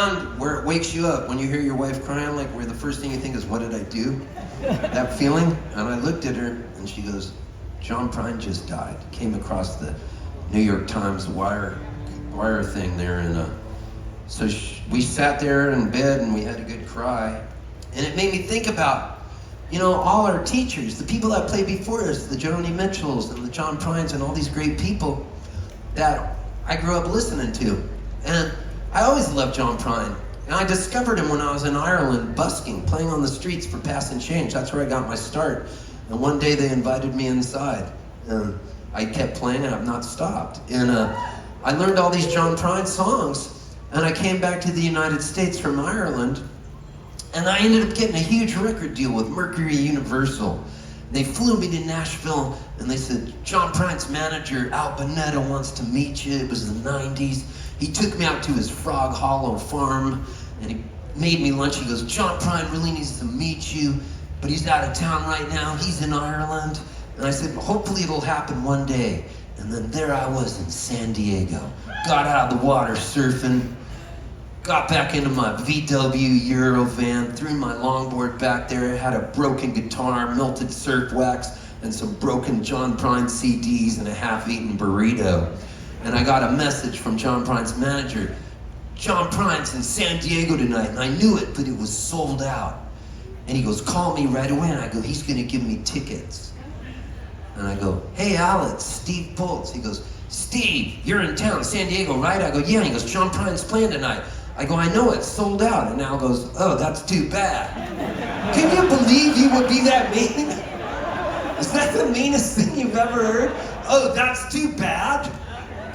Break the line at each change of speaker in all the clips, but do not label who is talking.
around where it wakes you up when you hear your wife crying, like where the first thing you think is, what did I do? That feeling? And I looked at her and she goes, John Prine just died. Came across the New York Times wire thing there, and so we sat there in bed and we had a good cry. And it made me think about, you know, all our teachers, the people that played before us, the Joni Mitchells and the John Prines and all these great people that I grew up listening to. And I always loved John Prine. And I discovered him when I was in Ireland busking, playing on the streets for passing change. That's where I got my start. And one day they invited me inside. And I kept playing and I've not stopped. And I learned all these John Prine songs. And I came back to the United States from Ireland. And I ended up getting a huge record deal with Mercury Universal. They flew me to Nashville and they said, John Prine's manager, Al Bonetta, wants to meet you. It was the 90s. He took me out to his Frog Hollow farm and he made me lunch. He goes, John Prine really needs to meet you, but he's out of town right now. He's in Ireland. And I said, hopefully it'll happen one day. And then there I was in San Diego. Got out of the water surfing, got back into my VW Euro van, threw my longboard back there, had a broken guitar, melted surf wax, and some broken John Prine CDs and a half-eaten burrito. And I got a message from John Prine's manager, John Prine's in San Diego tonight, and I knew it, but it was sold out. And he goes, call me right away, and I go, he's gonna give me tickets. And I go, hey Al, it's Steve Poltz. He goes, Steve, you're in town, San Diego, right? I go, yeah. He goes, John Prine's playing tonight. I go, I know, it's sold out. And Al goes, oh, that's too bad. Can you believe he would be that mean? Is that the meanest thing you've ever heard? Oh, that's too bad?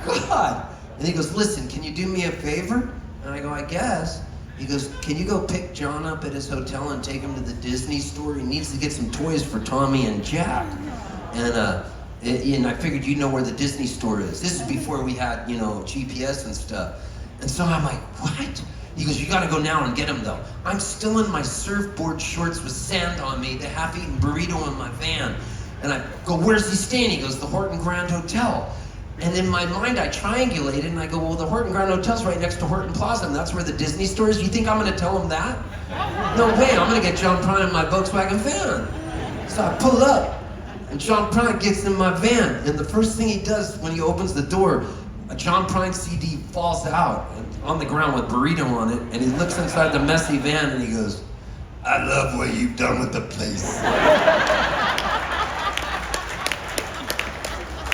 God. And he goes, listen, can you do me a favor? And I go, I guess. He goes, can you go pick John up at his hotel and take him to the Disney store? He needs to get some toys for Tommy and Jack. And I figured you know where the Disney store is. This is before we had, you know, GPS and stuff. And so I'm like, what? He goes, you gotta go now and get him though. I'm still in my surfboard shorts with sand on me, the half-eaten burrito in my van. And I go, where's he staying? He goes, the Horton Grand Hotel. And in my mind, I triangulated and I go, well, the Horton Grand Hotel's right next to Horton Plaza, and that's where the Disney store is. You think I'm gonna tell him that? No way, I'm gonna get John Prine in my Volkswagen van. So I pull up, and John Prine gets in my van, and the first thing he does when he opens the door, a John Prine CD falls out on the ground with burrito on it, and he looks inside the messy van and he goes, I love what you've done with the place.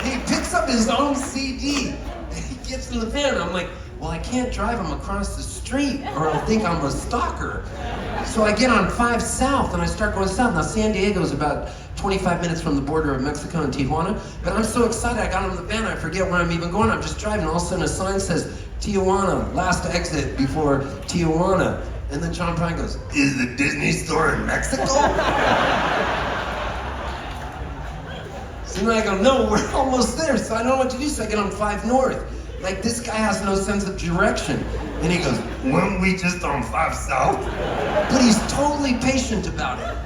He picks up his own CD and he gets in the van. I'm like, well, I can't drive him across the street or he'll think I'm a stalker. So I get on 5 South and I start going south. Now San Diego is about 25 minutes from the border of Mexico and Tijuana, but I'm so excited I got in the van I forget where I'm even going. I'm just driving, all of a sudden a sign says Tijuana, last exit before Tijuana. And then John Prine goes, is the Disney store in Mexico? So then I go, no, we're almost there. So I don't know what to do, so I get on 5 North. Like, this guy has no sense of direction. And he goes, weren't we just on 5 South? But he's totally patient about it.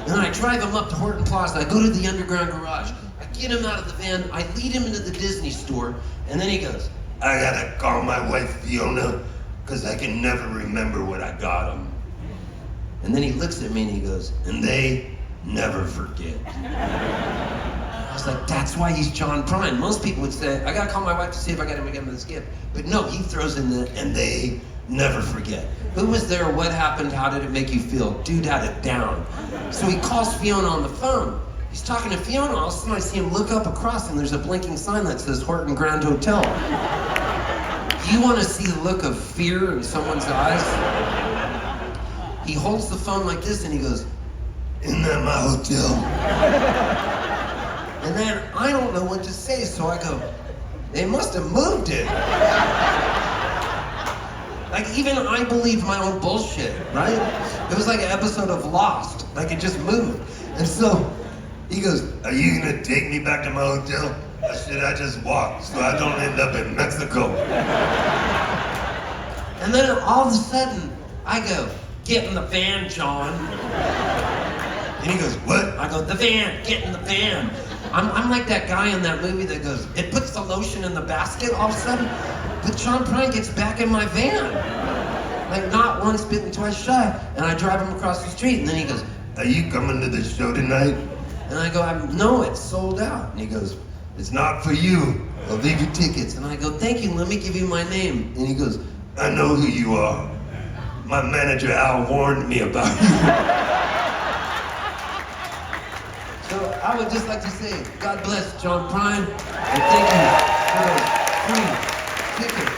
And then I drive him up to Horton Plaza. I go to the underground garage. I get him out of the van. I lead him into the Disney store. And then he goes, I gotta call my wife Fiona, because I can never remember what I got him. And then he looks at me and he goes, and they never forget. I was like, that's why he's John Prine. Most people would say, I gotta call my wife to see if I got him to give him this gift. But no, he throws in the, and they never forget. Who was there? What happened? How did it make you feel? Dude had it down. So he calls Fiona on the phone. He's talking to Fiona. All of a sudden I see him look up across and there's a blinking sign that says Horton Grand Hotel. Do you want to see the look of fear in someone's eyes? He holds the phone like this and he goes, isn't that my hotel? And then I don't know what to say, so I go, they must have moved it. Like, even I believed my own bullshit, right? It was like an episode of Lost, like it just moved. And so he goes, are you gonna take me back to my hotel? Or should I just walk so I don't end up in Mexico? And then all of a sudden, I go, get in the van, John. And he goes, what? I go, the van, get in the van. I'm like that guy in that movie that goes, it puts the lotion in the basket all of a sudden, but John Prine gets back in my van. Like not once bitten, twice shy. And I drive him across the street, and then he goes, "Are you coming to the show tonight?" And I go, "No, it's sold out." And he goes, "It's not for you. I'll leave your tickets." And I go, "Thank you, let me give you my name." And he goes, "I know who you are. My manager Al warned me about you." So I would just like to say, God bless John Prine, and thank you for those free tickets.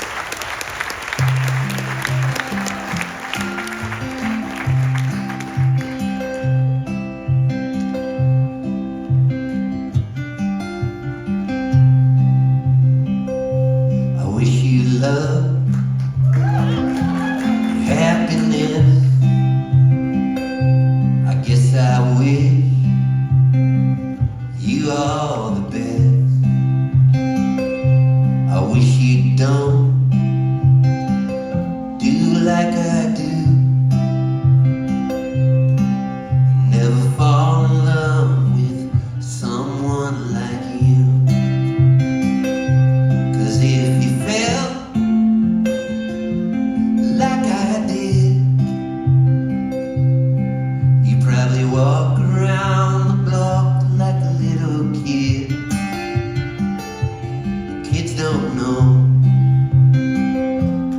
I wish you love, happiness. I guess I wish you all the best. I wish you don't do like I do. Never fall in love with someone like you. 'Cause if you felt like I did, you probably walk around the block like a little kid. Kids don't know,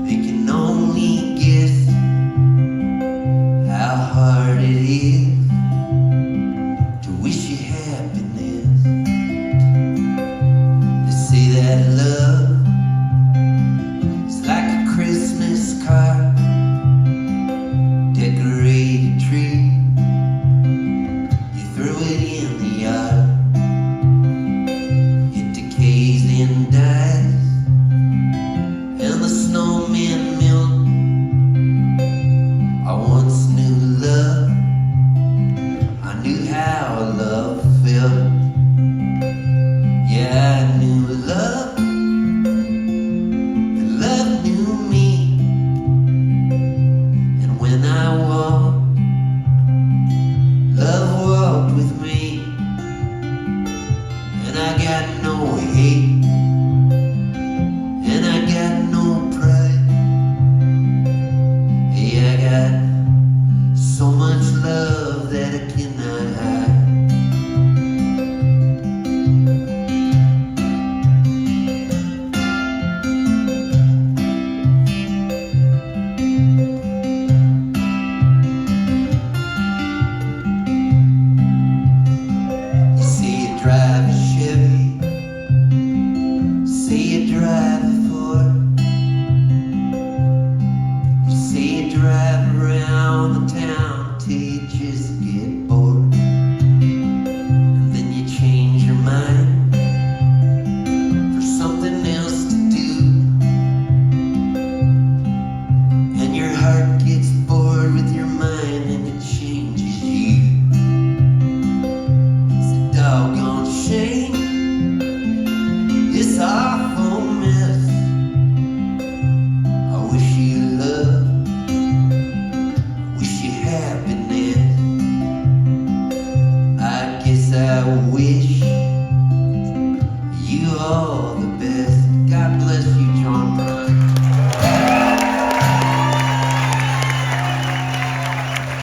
they can only guess how hard it is to wish you happiness. They say that love is like a Christmas card, decorated tree. You throw it in the yard, it decays and dies, and the snowmen melt. I once knew love, I knew how love felt. Yeah, I knew love, and love knew me. And when I walked, love walked with me. And I got no hate, and I got no pride. Hey, I got so much love that I cannot hide. You say you drive a Chevy, say you drive a Ford. You say you drive around the town till you just get